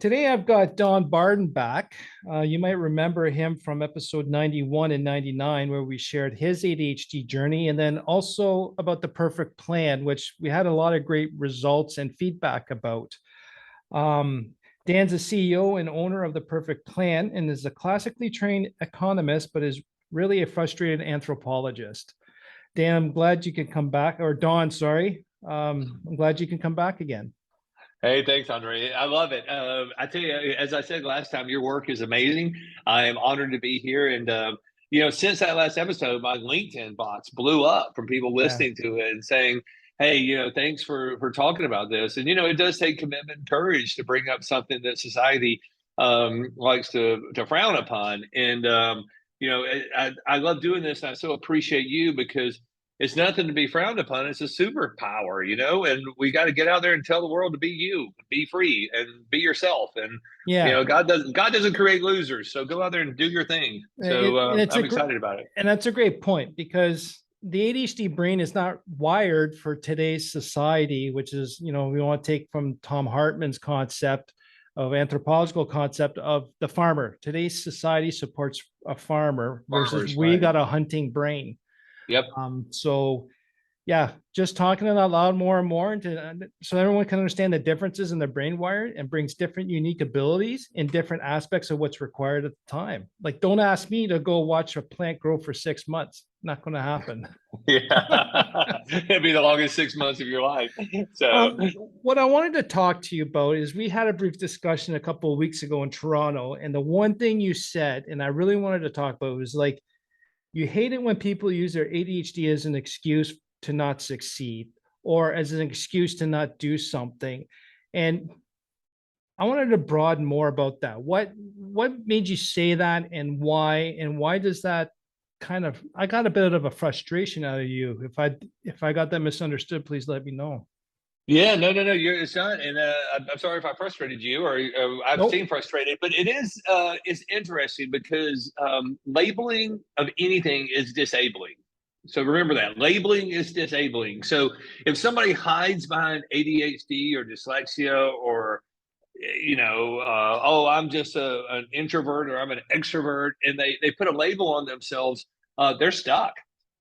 Today I've got Don Barden back. You might remember him from episode 91 and 99, where we shared his ADHD journey, and then also about the perfect plan, which we had a lot of great results and feedback about. Um, Dan's a CEO and owner of the Perfect Plan and is a classically trained economist, but is really a frustrated anthropologist. Dan, I'm glad you could come back, or Don, sorry. I'm glad you can come back again. Hey, thanks, Andre. I love it. I tell you, as I said last time, your work is amazing. I am honored to be here. And, since that last episode, my LinkedIn box blew up from people Yeah. listening to it and saying, hey, thanks for talking about this. And, it does take commitment and courage to bring up something that society likes to frown upon. And, I love doing this. And I so appreciate you because it's nothing to be frowned upon. It's a superpower, and we got to get out there and tell the world to be you, be free and be yourself. And, Yeah. God doesn't create losers. So go out there and do your thing. So I'm excited about it. And that's a great point because the ADHD brain is not wired for today's society, which is, we want to take from Tom Hartman's concept of anthropological concept of the farmer. Today's society supports a farmer versus Farmers, we right. got a hunting brain. Yep. So yeah, just talking it out loud more and more so everyone can understand the differences in the brain wire and brings different unique abilities in different aspects of what's required at the time. Like, don't ask me to go watch a plant grow for 6 months. Not going to happen. Yeah. It'd be the longest 6 months of your life. So What I wanted to talk to you about is we had a brief discussion a couple of weeks ago in Toronto, and the one thing you said, and I really wanted to talk about, was like, you hate it when people use their ADHD as an excuse to not succeed or as an excuse to not do something. And I wanted to broaden more about that. What made you say that and why? And why does that I got a bit of a frustration out of you. If I got that misunderstood, please let me know. yeah, no. It's not, and I'm sorry if I frustrated you, or I've Nope. seen frustrated, but it's interesting because labeling of anything is disabling. So remember that labeling is disabling. So if somebody hides behind ADHD or dyslexia, or oh, I'm just an introvert or I'm an extrovert, and they put a label on themselves, they're stuck,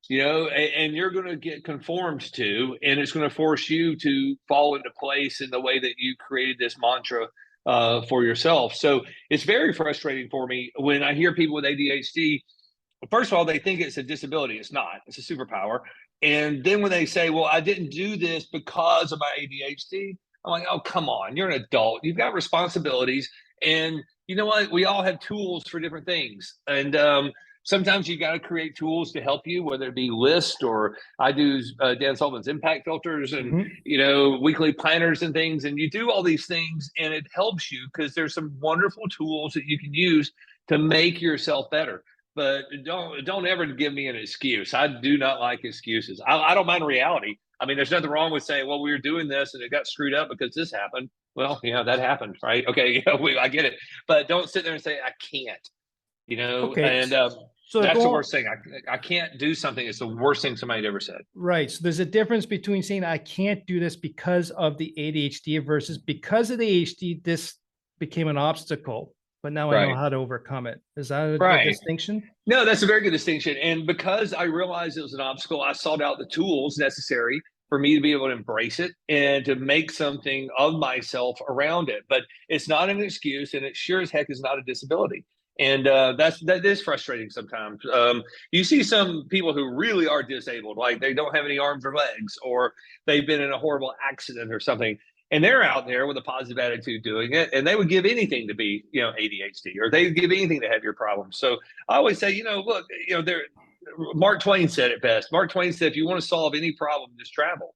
and you're going to get conformed to, and it's going to force you to fall into place in the way that you created this mantra for yourself. So it's very frustrating for me when I hear people with ADHD. First of all, they think it's a disability. It's not. It's a superpower. And then when they say, well, I didn't do this because of my ADHD, I'm like, oh, come on. You're an adult. You've got responsibilities. And you know what? We all have tools for different things. And sometimes you got to create tools to help you, whether it be list, or I do Dan Sullivan's impact filters and, Mhm. weekly planners and things. And you do all these things and it helps you because there's some wonderful tools that you can use to make yourself better. But don't ever give me an excuse. I do not like excuses. I don't mind reality. I mean, there's nothing wrong with saying, well, we were doing this and it got screwed up because this happened. Well, yeah, that happened, right? Okay, I get it. But don't sit there and say, I can't, Okay. and So that's go the on. worst thing. I can't do something. It's the worst thing somebody ever said. Right. So there's a difference between saying I can't do this because of the ADHD versus because of the ADHD, this became an obstacle, but now I know Right. how to overcome it. Is that a Right. distinction? No, that's a very good distinction. And because I realized it was an obstacle, I sought out the tools necessary for me to be able to embrace it and to make something of myself around it. But it's not an excuse, and it sure as heck is not a disability. And that is frustrating sometimes. You see some people who really are disabled, like they don't have any arms or legs, or they've been in a horrible accident or something, and they're out there with a positive attitude doing it, and they would give anything to be, ADHD, or they would give anything to have your problems. So I always say, look, there. Mark Twain said it best. Mark Twain said, if you want to solve any problem, just travel.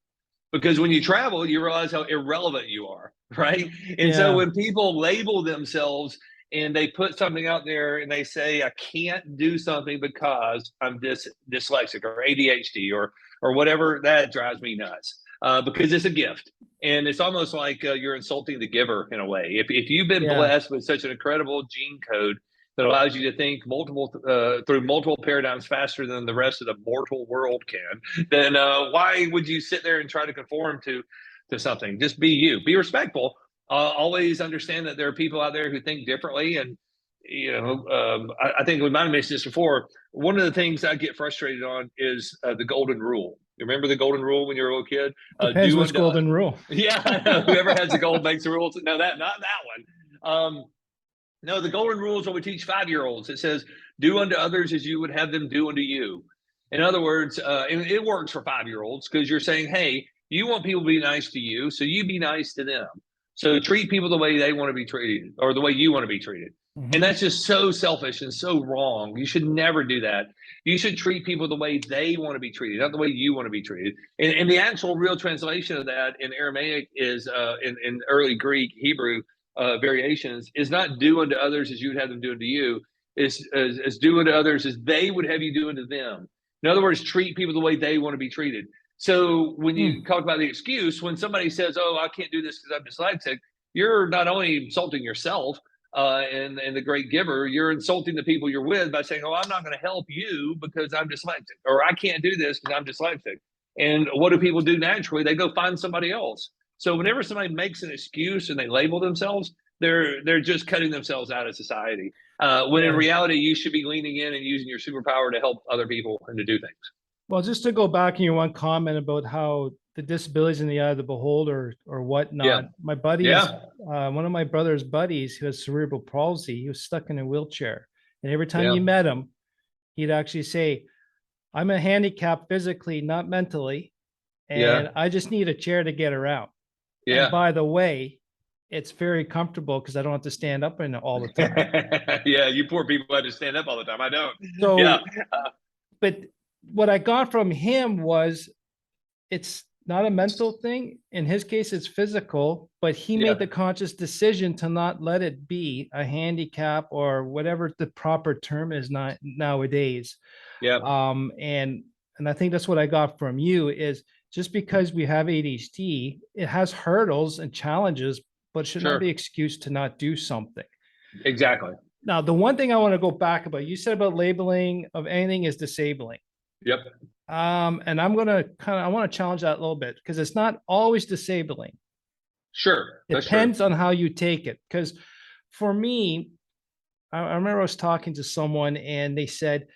Because when you travel, you realize how irrelevant you are, right? And so Yeah. when people label themselves and they put something out there and they say, I can't do something because I'm dyslexic or ADHD or whatever, that drives me nuts because it's a gift. And it's almost like you're insulting the giver in a way. If you've been Yeah. blessed with such an incredible gene code that allows you to think through multiple paradigms faster than the rest of the mortal world can, then why would you sit there and try to conform to something? Just be you. Be respectful, Always understand that there are people out there who think differently. And, I think we might have mentioned this before. One of the things I get frustrated on is the golden rule. You remember the golden rule when you were a little kid? Depends what's golden rule. Yeah, I know. Whoever has the gold makes the rules. No, not that one. No, the golden rule is what we teach 5-year-olds. It says, "Do unto others as you would have them do unto you." In other words, and it works for 5-year-olds because you're saying, "Hey, you want people to be nice to you, so you be nice to them." So treat people the way they want to be treated, or the way you want to be treated. And that's just so selfish and so wrong. You should never do that. You should treat people the way they want to be treated, not the way you want to be treated. And the actual real translation of that in Aramaic is in early Greek, Hebrew variations is not do unto others as you would have them do unto you, is do unto others as they would have you do unto them. In other words, treat people the way they want to be treated. So when you talk about the excuse, when somebody says, "Oh, I can't do this because I'm dyslexic," you're not only insulting yourself and the great giver, you're insulting the people you're with by saying, "Oh, I'm not going to help you because I'm dyslexic," or "I can't do this because I'm dyslexic." And what do people do naturally? They go find somebody else. So whenever somebody makes an excuse and they label themselves, they're just cutting themselves out of society. When in reality, you should be leaning in and using your superpower to help other people and to do things. Well, just to go back in your one comment about how the disabilities in the eye of the beholder or whatnot, my buddy, one of my brother's buddies who has cerebral palsy, he was stuck in a wheelchair. And every time you met him, he'd actually say, "I'm a handicap physically, not mentally. And I just need a chair to get around. And by the way, it's very comfortable because I don't have to stand up in it all the time." Yeah, you poor people have to stand up all the time. I don't. So, but what I got from him was it's not a mental thing. In his case, it's physical, but he made the conscious decision to not let it be a handicap or whatever the proper term is not nowadays. And I think that's what I got from you is just because we have ADHD, it has hurdles and challenges, but it should not be an excuse to not do something. Exactly. Now, the one thing I want to go back about, you said about labeling of anything is disabling. And I want to challenge that a little bit because it's not always disabling. It depends on how you take it. Because for me, I remember I was talking to someone and they said,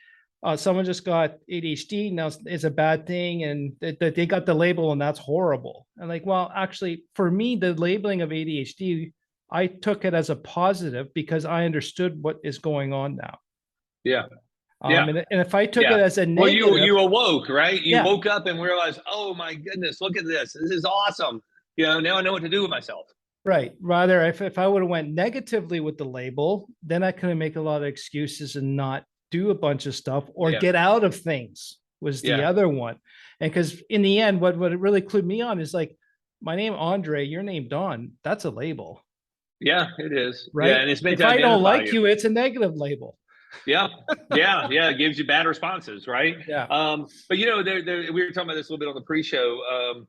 someone just got ADHD. Now it's a bad thing. And they got the label and that's horrible. And like, well, actually for me, the labeling of ADHD, I took it as a positive because I understood what is going on now. And if I took it as a negative, well, you awoke, right? You woke up and realized, "Oh my goodness, look at this! This is awesome." Now I know what to do with myself. Right. Rather, if I would have went negatively with the label, then I could make a lot of excuses and not do a bunch of stuff or get out of things was the other one. And because in the end, what it really clued me on is like, my name Andre, your name Don. That's a label. Yeah, it is. Right. And it's meant if I don't like you, it's a negative label. It gives you bad responses, right? But we were talking about this a little bit on the pre-show.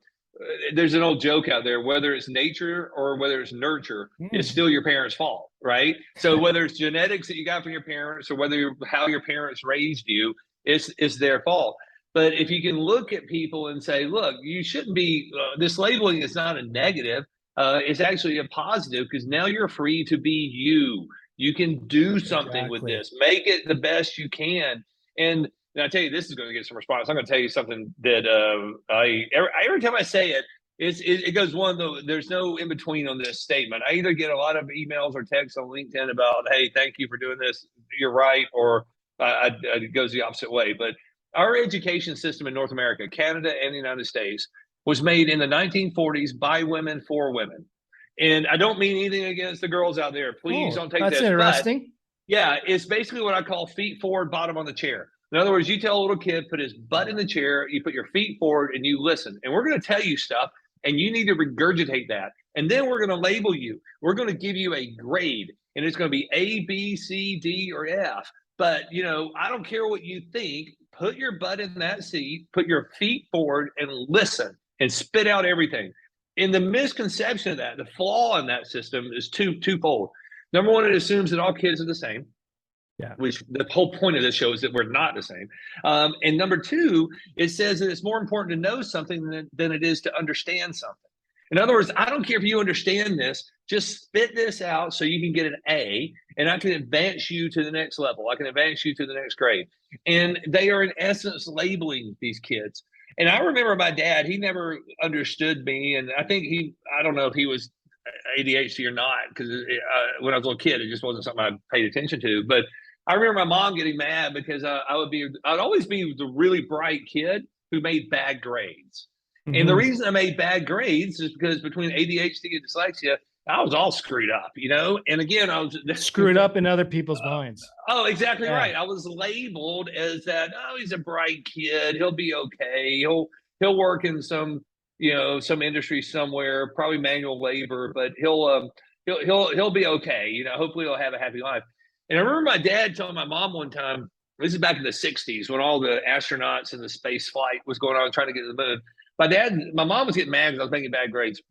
There's an old joke out there: whether it's nature or whether it's nurture, it's still your parents' fault, right? So whether it's genetics that you got from your parents or how your parents raised you, it's their fault. But if you can look at people and say, "Look, you shouldn't be," this labeling is not a negative. It's actually a positive because now you're free to be you. You can do something with this. Make it the best you can. And I tell you, this is going to get some response. I'm going to tell you something that every time I say it, it goes there's no in between on this statement. I either get a lot of emails or texts on LinkedIn about, "Hey, thank you for doing this. You're right," or it goes the opposite way. But our education system in North America, Canada, and the United States was made in the 1940s by women for women. And I don't mean anything against the girls out there. Please don't take this. That's interesting. But, it's basically what I call feet forward, bottom on the chair. In other words, you tell a little kid, put his butt in the chair, you put your feet forward, and you listen. And we're going to tell you stuff, and you need to regurgitate that. And then we're going to label you. We're going to give you a grade, and it's going to be A, B, C, D, or F. But, I don't care what you think. Put your butt in that seat, put your feet forward, and listen, and spit out everything. And the misconception of that, the flaw in that system is twofold. Number one, it assumes that all kids are the same. Which the whole point of this show is that we're not the same. And number two, it says that it's more important to know something than it is to understand something. In other words, I don't care if you understand this, just spit this out so you can get an A, and I can advance you to the next level. I can advance you to the next grade. And they are, in essence, labeling these kids. And I remember my dad, he never understood me. And I think I don't know if he was ADHD or not, because when I was a little kid, it just wasn't something I paid attention to. But I remember my mom getting mad because I'd always be the really bright kid who made bad grades. And the reason I made bad grades is because between ADHD and dyslexia, I was all screwed up, you know? And again, I was screwed up in other people's minds. Oh, exactly right. I was labeled as that, oh, he's a bright kid. He'll be okay. He'll work in some industry somewhere, probably manual labor, but he'll be okay. You know, hopefully he'll have a happy life. And I remember my dad telling my mom one time, this is back in the 60s when all the astronauts and the space flight was going on, trying to get to the moon. My mom was getting mad because I was making bad grades.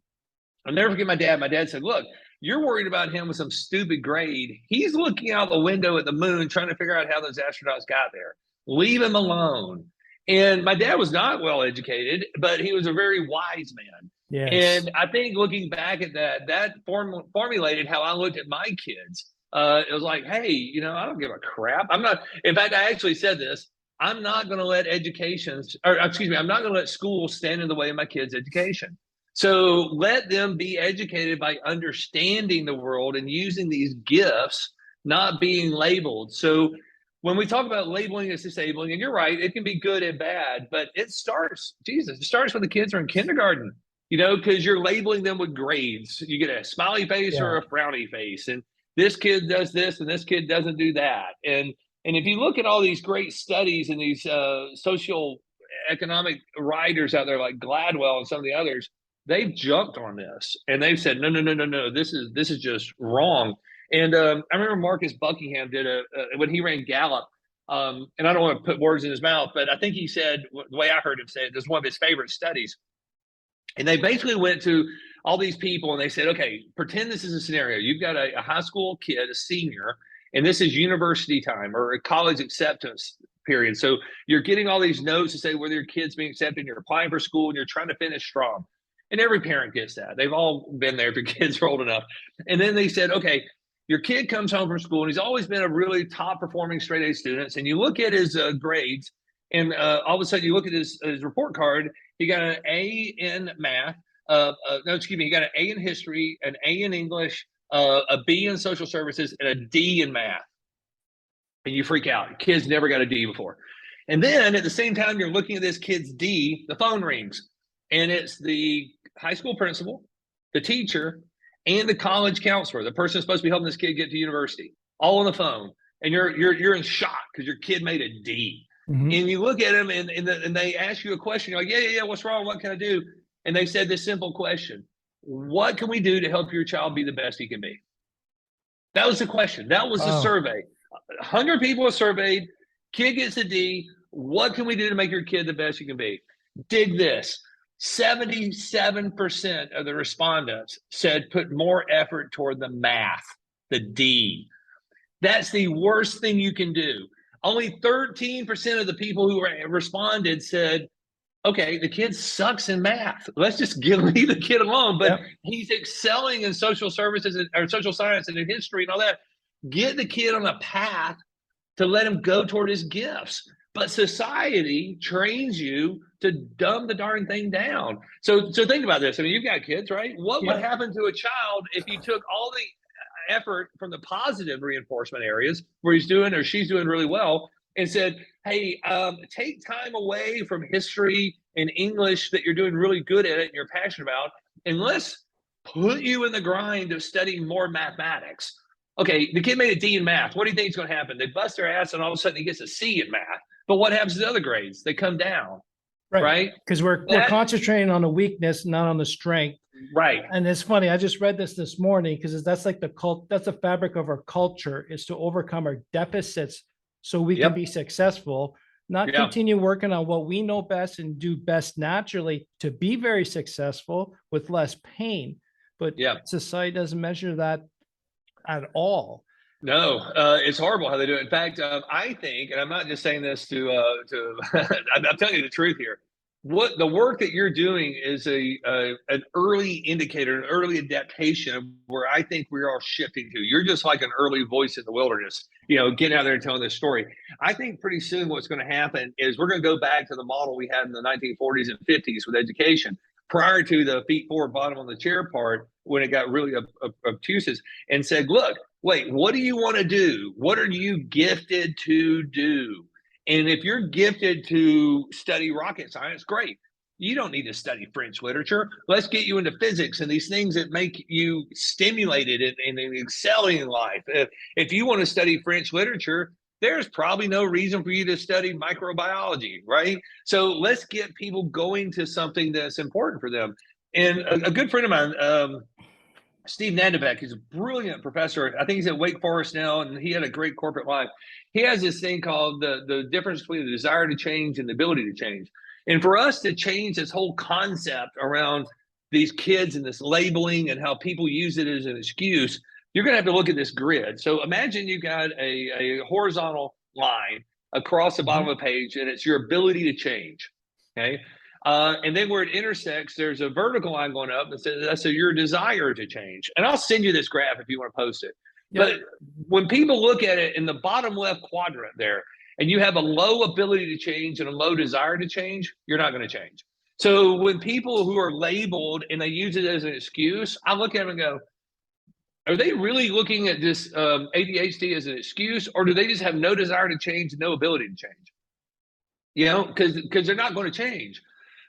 I'll never forget my dad. My dad said, look, you're worried about him with some stupid grade. He's looking out the window at the moon, trying to figure out how those astronauts got there. Leave him alone. And my dad was not well educated, but he was a very wise man. Yes. And I think looking back at that formulated how I looked at my kids. It was like, hey, you know, I don't give a crap. I'm not. In fact, I actually said this. I'm not going to let I'm not going to let school stand in the way of my kids' education. So let them be educated by understanding the world and using these gifts, not being labeled. So when we talk about labeling as disabling, and you're right, it can be good and bad, but it starts when the kids are in kindergarten, you know, because you're labeling them with grades. You get a smiley face or a frowny face, and this kid does this and this kid doesn't do that. And if you look at all these great studies and these social economic writers out there like Gladwell and some of the others, they've jumped on this and they've said, no, this is just wrong. And I remember Marcus Buckingham did when he ran Gallup, and I don't want to put words in his mouth, but I think he said, the way I heard him say it, this is one of his favorite studies. And they basically went to all these people and they said, okay, pretend this is a scenario. You've got a high school kid, a senior, and this is university time or a college acceptance period. So you're getting all these notes to say whether your kid's being accepted, and you're applying for school and you're trying to finish strong. And every parent gets that. They've all been there if your kids are old enough. And then they said, okay, your kid comes home from school and he's always been a really top performing straight A student. And you look at his grades and all of a sudden you look at his report card, he got an A in math. He got an A in history, an A in English, a B in social services, and a D in math. And you freak out. Your kid's never got a D before. And then at the same time, you're looking at this kid's D, the phone rings. And it's the high school principal, the teacher, and the college counselor, the person supposed to be helping this kid get to university, all on the phone. And you're in shock because your kid made a D. And you look at him and they ask you a question. You're like, yeah, what's wrong? What can I do? And they said this simple question: what can we do to help your child be the best he can be? That was the question. That was the survey. 100 people were surveyed. Kid gets a D. What can we do to make your kid the best he can be? Dig this. 77% of the respondents said put more effort toward the math, the D. That's the worst thing you can do. Only 13% of the people who responded said, okay, the kid sucks in math. Let's just leave the kid alone. But he's excelling in social services or social science and in history and all that. Get the kid on a path to let him go toward his gifts. But society trains you to dumb the darn thing down. So think about this. I mean, you've got kids, right? What would happen to a child if you took all the effort from the positive reinforcement areas where he's doing or she's doing really well and said, hey, take time away from history and English that you're doing really good at it and you're passionate about, and let's put you in the grind of studying more mathematics. Okay, the kid made a D in math. What do you think is going to happen? They bust their ass and all of a sudden he gets a C in math. But what happens to the other grades? They come down, right? Because we're concentrating on the weakness, not on the strength. Right. And it's funny. I just read this morning because that's like that's the fabric of our culture, is to overcome our deficits so we can be successful, not continue working on what we know best and do best naturally to be very successful with less pain. But society doesn't measure that at all. No, it's horrible how they do it. In fact, I think, and I'm not just saying this to I'm telling you the truth here. what the work that you're doing is an early indicator, an early adaptation of where I think we're all shifting to. You're just like an early voice in the wilderness, getting out there and telling this story. I think pretty soon what's going to happen is we're going to go back to the model we had in the 1940s and 50s with education, prior to the feet forward, bottom on the chair part, when it got really obtuse, and said, look, wait, what do you want to do? What are you gifted to do? And if you're gifted to study rocket science, great. You don't need to study French literature. Let's get you into physics and these things that make you stimulated and excelling in life. If you want to study French literature, there's probably no reason for you to study microbiology, right? So let's get people going to something that's important for them. And a good friend of mine, Steve Nandavec, he's a brilliant professor. I think he's at Wake Forest now, and he had a great corporate life. He has this thing called the difference between the desire to change and the ability to change. And for us to change this whole concept around these kids and this labeling and how people use it as an excuse, you're going to have to look at this grid. So imagine you've got a horizontal line across the bottom of a page, and it's your ability to change. Okay. And then where it intersects, there's a vertical line going up that says that's your desire to change. And I'll send you this graph if you want to post it. Yep. But when people look at it in the bottom left quadrant there, and you have a low ability to change and a low desire to change, you're not going to change. So when people who are labeled and they use it as an excuse, I look at them and go, are they really looking at this ADHD as an excuse, or do they just have no desire to change and no ability to change? Because they're not going to change.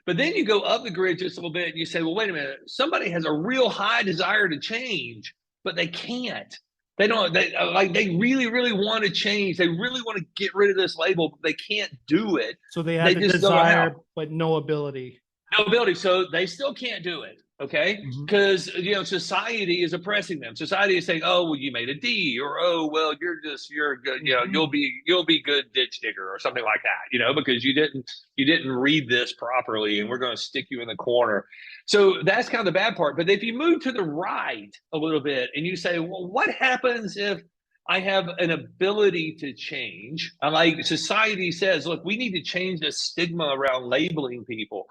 But then you go up the grid just a little bit and you say, well, wait a minute, somebody has a real high desire to change, but they can't. They really, really want to change. They really want to get rid of this label, but they can't do it. So they have the desire, but no ability. No ability. So they still can't do it. Okay. Because, society is oppressing them. Society is saying, oh, well, you made a D, or, oh, well, you're good. You'll be good ditch digger or something like that, because you didn't read this properly and we're going to stick you in the corner. So that's kind of the bad part. But if you move to the right a little bit and you say, well, what happens if I have an ability to change? Like society says, look, we need to change the stigma around labeling people.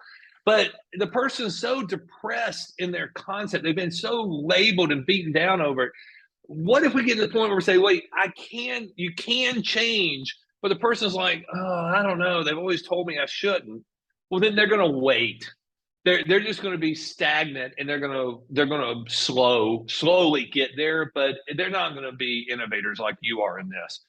But the person's so depressed in their concept, they've been so labeled and beaten down over it. What if we get to the point where we say, wait, you can change, but the person's like, oh, I don't know, they've always told me I shouldn't. Well, then they're going to wait. They're just going to be stagnant, and they're going to slowly get there, but they're not going to be innovators like you are in this.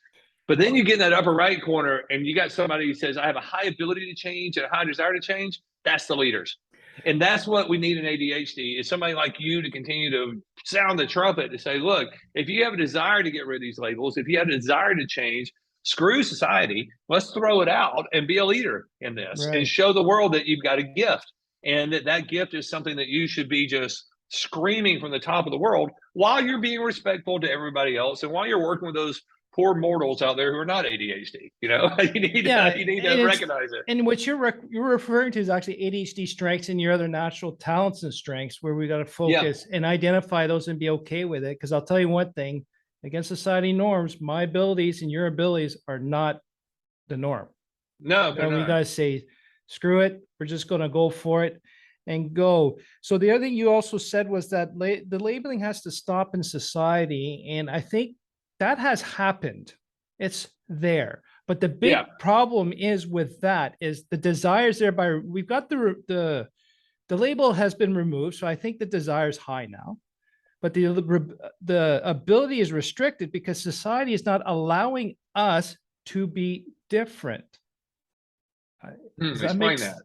But then you get in that upper right corner and you got somebody who says, I have a high ability to change and a high desire to change. That's the leaders. And that's what we need in ADHD, is somebody like you to continue to sound the trumpet to say, look, if you have a desire to get rid of these labels, if you have a desire to change, screw society, let's throw it out and be a leader in this, right, and show the world that you've got a gift, and that gift is something that you should be just screaming from the top of the world while you're being respectful to everybody else and while you're working with those poor mortals out there who are not ADHD. You need to recognize it. And what you're referring to is actually ADHD strengths and your other natural talents and strengths, where we got to focus and identify those and be okay with it. Because I'll tell you one thing, against society norms, my abilities and your abilities are not the norm. No, we got to say, screw it. We're just going to go for it and go. So the other thing you also said was that the labeling has to stop in society. And I think that has happened. It's there. But the big problem is with that is the desires thereby. We've got the label has been removed. So I think the desire is high now. But the ability is restricted because society is not allowing us to be different. Explain that.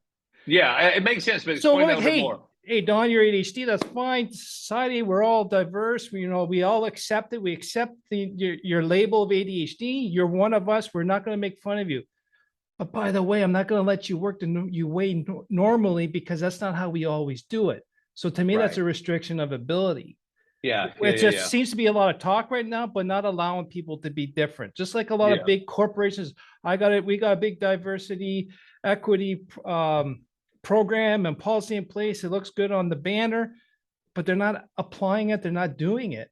Yeah, it makes sense. But explain that a bit more. Hey, Don, you're ADHD. That's fine. Society, we're all diverse. We all accept it. We accept your label of ADHD. You're one of us. We're not going to make fun of you. But by the way, I'm not going to let you work your way normally, because that's not how we always do it. So to me, that's a restriction of ability. It just seems to be a lot of talk right now, but not allowing people to be different. Just like a lot of big corporations. We got a big diversity, equity program and policy in place. It looks good on the banner, but they're not applying it. They're not doing it.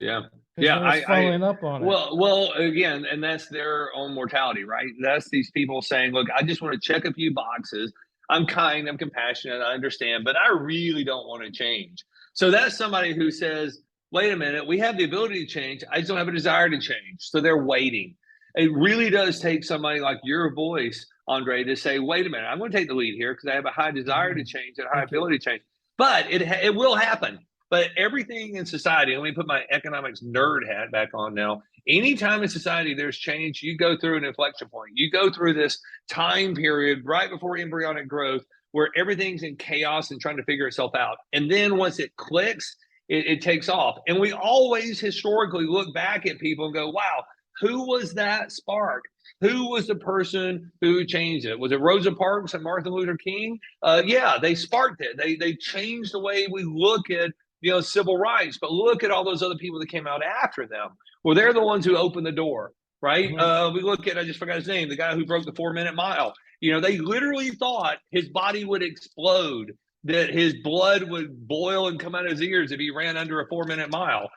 Following up on it. Well, again, and that's their own mortality, right? That's these people saying, look, I just want to check a few boxes. I'm kind, I'm compassionate, I understand, but I really don't want to change. So that's somebody who says, wait a minute, we have the ability to change. I just don't have a desire to change. So they're waiting. It really does take somebody like your voice, Andre, to say, wait a minute, I'm going to take the lead here because I have a high desire to change and a high ability to change. But it will happen. But everything in society, let me put my economics nerd hat back on now. Anytime in society there's change, you go through an inflection point. You go through this time period right before embryonic growth where everything's in chaos and trying to figure itself out. And then once it clicks, it takes off. And we always historically look back at people and go, wow, who was that spark? Who was the person who changed it? Was it Rosa Parks and Martin Luther King? Yeah, they sparked it. They changed the way we look at civil rights. But look at all those other people that came out after them. Well, they're the ones who opened the door, right? We look at, I just forgot his name, the guy who broke the 4-minute mile. They literally thought his body would explode, that his blood would boil and come out of his ears if he ran under a 4-minute mile.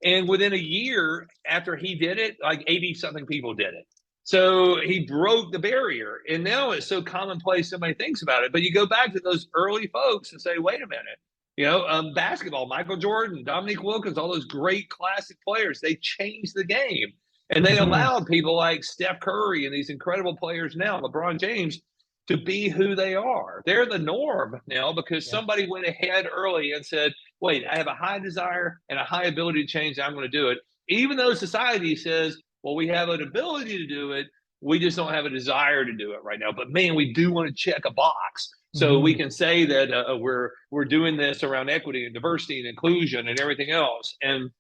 And within a year after he did it, like 80 something people did it. So he broke the barrier. And now it's so commonplace, somebody thinks about it. But you go back to those early folks and say, wait a minute, basketball, Michael Jordan, Dominique Wilkins, all those great classic players, they changed the game. And they allowed people like Steph Curry and these incredible players now, LeBron James, to be who they are. They're the norm now because somebody went ahead early and said, wait, I have a high desire and a high ability to change. I'm going to do it. Even though society says, well, we have an ability to do it. We just don't have a desire to do it right now. But man, we do want to check a box. So we can say that we're doing this around equity and diversity and inclusion and everything else. And,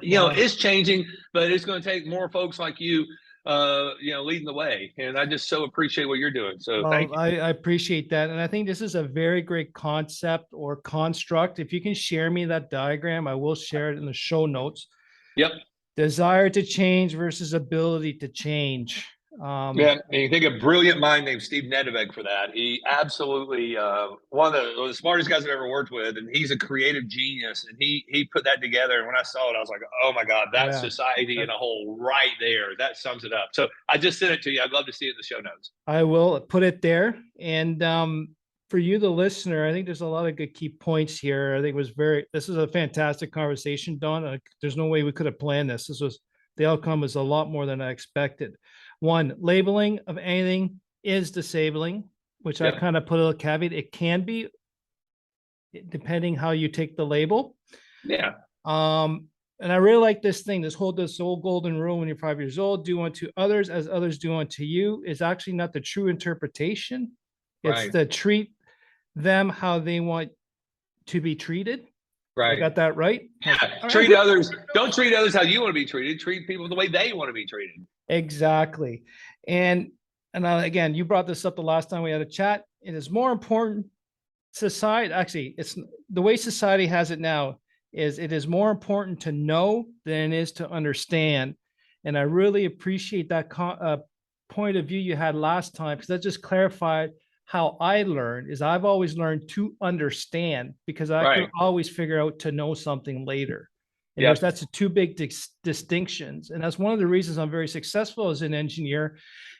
it's changing, but it's going to take more folks like you leading the way. And I just so appreciate what you're doing. So thank you. I appreciate that. And I think this is a very great concept or construct. If you can share me that diagram, I will share it in the show notes. Yep. Desire to change versus ability to change. Yeah, and you think a brilliant mind named Steve Nedevec for that. He absolutely one of the smartest guys I've ever worked with, and he's a creative genius. And he put that together. And when I saw it, I was like, "Oh my God, that's society in a whole right there. That sums it up." So I just sent it to you. I'd love to see it in the show notes. I will put it there. And for you, the listener, I think there's a lot of good key points here. I think this is a fantastic conversation, Don. There's no way we could have planned this. The outcome was a lot more than I expected. One, labeling of anything is disabling, which I kind of put a little caveat. It can be, depending how you take the label. Yeah. And I really like this whole golden rule when you're 5 years old: do unto others as others do unto you, is actually not the true interpretation. It's to treat them how they want to be treated. Right. I got that right? Yeah. Treat others. Don't treat others how you want to be treated. Treat people the way they want to be treated. Exactly. And again, you brought this up the last time we had a chat. It is more important. It's the way society has it now is it is more important to know than it is to understand. And I really appreciate that point of view you had last time, because that just clarified how I learned. Is I've always learned to understand, because I can always figure out to know something later. And that's the two big distinctions. And that's one of the reasons I'm very successful as an engineer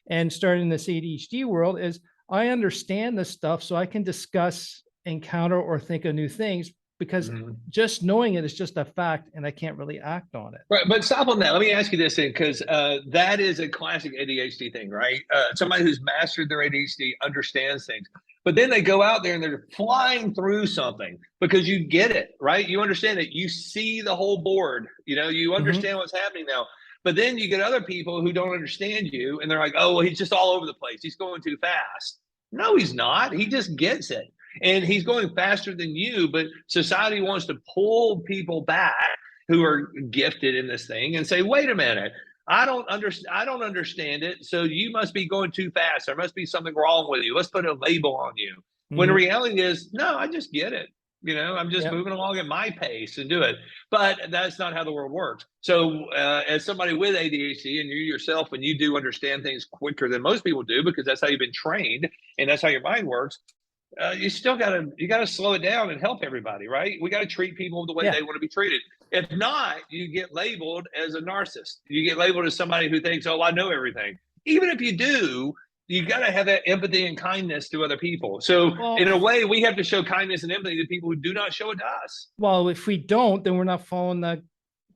and starting this ADHD world is I understand this stuff so I can discuss, encounter, or think of new things, because just knowing it is just a fact and I can't really act on it. Right. But stop on that. Let me ask you this thing, because that is a classic ADHD thing, right? Somebody who's mastered their ADHD understands things, but then they go out there and they're flying through something because you get it, right? You understand it. You see the whole board, you understand what's happening now. But then you get other people who don't understand you and they're like, oh, well, he's just all over the place. He's going too fast. No, he's not. He just gets it. And he's going faster than you, but society wants to pull people back who are gifted in this thing and say, wait a minute, I don't understand it. So you must be going too fast. There must be something wrong with you. Let's put a label on you. When the reality is, no, I just get it. I'm just moving along at my pace and do it. But that's not how the world works. So as somebody with ADHD, and you yourself, when you do understand things quicker than most people do, because that's how you've been trained and that's how your mind works, you still gotta slow it down and help everybody, right? We got to treat people the way they want to be treated. If not, you get labeled as a narcissist. You get labeled as somebody who thinks, oh, I know everything. Even if you do, you got to have that empathy and kindness to other people. So Well, in a way, we have to show kindness and empathy to people who do not show it to us. well, if we don't, then we're not following that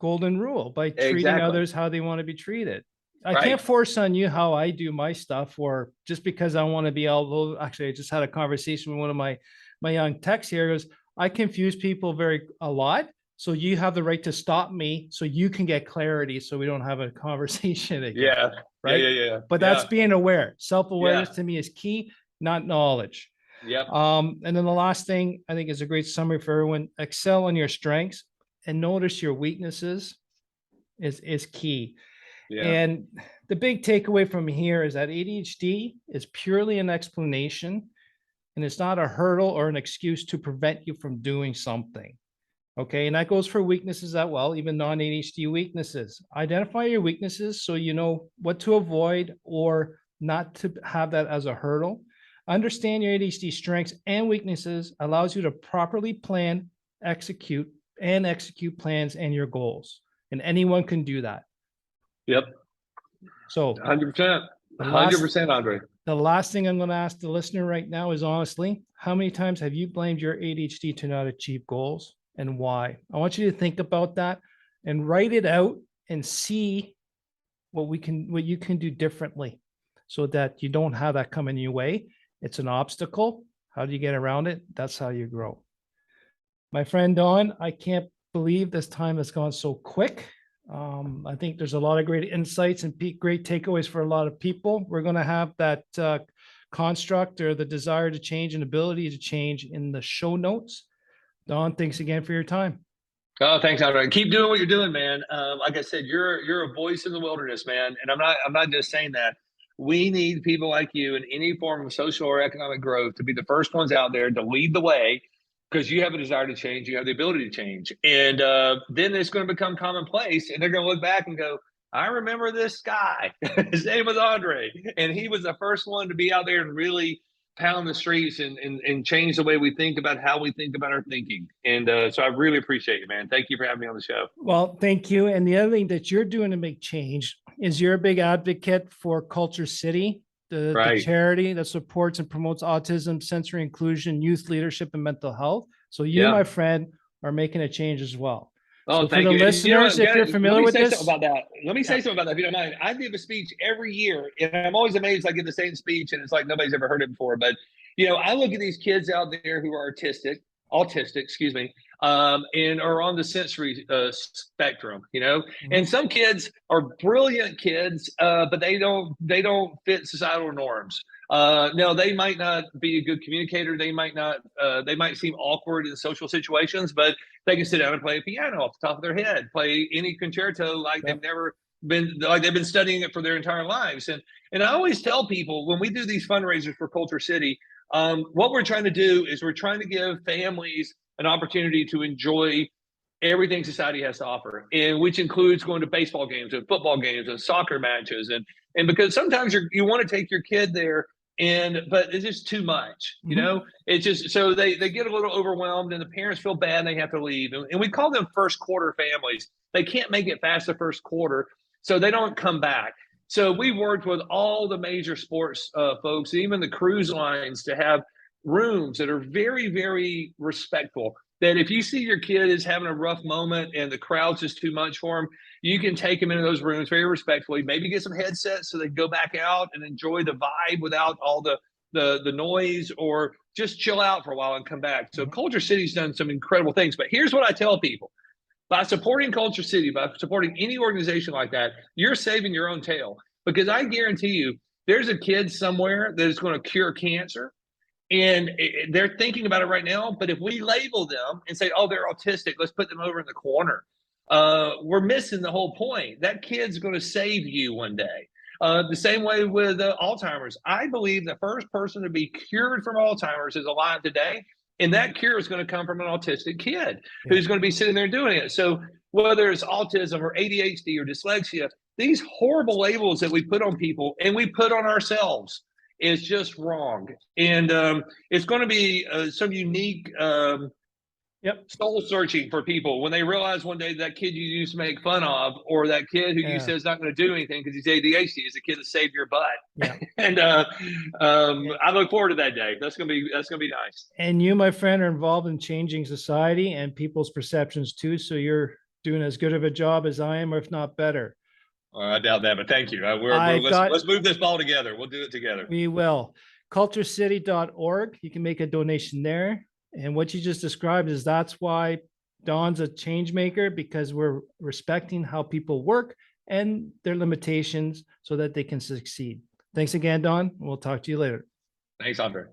golden rule by treating Exactly. others how they want to be treated. I Right. can't force on you how I do my stuff, or just because I want to be able. Actually, I just had a conversation with one of my young techs here. Goes, I confuse people a lot. So you have the right to stop me so you can get clarity so we don't have a conversation again. Yeah. Right. Yeah. But that's being aware. Self-awareness Yeah. to me is key, not knowledge. Yep. And then the last thing I think is a great summary for everyone: excel on your strengths and notice your weaknesses is key. Yeah. And the big takeaway from here is that ADHD is purely an explanation, and it's not a hurdle or an excuse to prevent you from doing something. Okay. And that goes for weaknesses as well, even non-ADHD weaknesses. Identify your weaknesses so you know what to avoid or not to have that as a hurdle. Understand your ADHD strengths and weaknesses allows you to properly plan, execute plans and your goals. And anyone can do that. Yep. So 100%. the last 100%, Andre. the last thing I'm going to ask the listener right now is, honestly, how many times have you blamed your ADHD to not achieve goals, and why? I want you to think about that and write it out and see what you can do differently so that you don't have that come in your way. It's an obstacle. How do you get around it? That's how you grow. My friend Don, I can't believe this time has gone so quick. I think there's a lot of great insights and great takeaways for a lot of people. We're going to have that construct or the desire to change and ability to change in the show notes. Don, thanks again for your time. Oh, thanks, Andre. Keep doing what you're doing, man. Like I said, you're a voice in the wilderness, man. And I'm not just saying that. We need people like you in any form of social or economic growth to be the first ones out there to lead the way, because you have a desire to change, you have the ability to change. And then it's going to become commonplace, and they're going to look back and go, I remember this guy. His name was Andre, and he was the first one to be out there and really pound the streets and change the way we think about how we think about our thinking. And so I really appreciate you, man. Thank you for having me on the show. Well, thank you. And the other thing that you're doing to make change is you're a big advocate for Culture City, the charity that supports and promotes autism, sensory inclusion, youth leadership, and mental health. So you, my friend, are making a change as well. Oh, so thank for the you. listeners, if you're familiar with this, about that. Let me say something about that, if you don't mind. I give a speech every year, and I'm always amazed. I give the same speech, and it's like nobody's ever heard it before. But I look at these kids out there who are autistic, excuse me, and are on the sensory spectrum. And some kids are brilliant kids, but they don't fit societal norms. No, they might not be a good communicator. They might not. They might seem awkward in social situations, but they can sit down and play a piano off the top of their head, play any concerto like they've never been, like they've been studying it for their entire lives. And I always tell people when we do these fundraisers for Culture City, what we're trying to do is we're trying to give families an opportunity to enjoy everything society has to offer, and which includes going to baseball games and football games and soccer matches, and because sometimes you want to take your kid there, but it's just too much, it's just, so they get a little overwhelmed, and the parents feel bad and they have to leave, and we call them first quarter families. They can't make it past the first quarter, so they don't come back. So we worked with all the major sports folks, even the cruise lines, to have rooms that are very, very respectful, that if you see your kid is having a rough moment and the crowd's just too much for them, you can take them into those rooms very respectfully, maybe get some headsets so they go back out and enjoy the vibe without all the noise, or just chill out for a while and come back. So Culture City's done some incredible things. But here's what I tell people. By supporting Culture City, by supporting any organization like that, you're saving your own tail. Because I guarantee you, there's a kid somewhere that is going to cure cancer, and they're thinking about it right now. But if we label them and say, oh, they're autistic, let's put them over in the corner, we're missing the whole point. That kid's going to save you one day. The same way with Alzheimer's. I believe the first person to be cured from Alzheimer's is alive today. And that cure is going to come from an autistic kid who's going to be sitting there doing it. So whether it's autism or ADHD or dyslexia, these horrible labels that we put on people and we put on ourselves is just wrong. And it's going to be some unique Yep. soul searching for people when they realize one day that kid you used to make fun of, or that kid who you Yeah. said is not going to do anything because he's ADHD, is a kid that saved your butt. Yeah. And I look forward to that day. That's gonna be nice. And you, my friend, are involved in changing society and people's perceptions too. So you're doing as good of a job as I am, or if not better. I doubt that, but thank you. I've got- Let's move this ball together. We'll do it together. We will. Culturecity.org. You can make a donation there. And what you just described is that's why Don's a change maker, because we're respecting how people work and their limitations so that they can succeed. Thanks again, Don. We'll talk to you later. Thanks, Andre.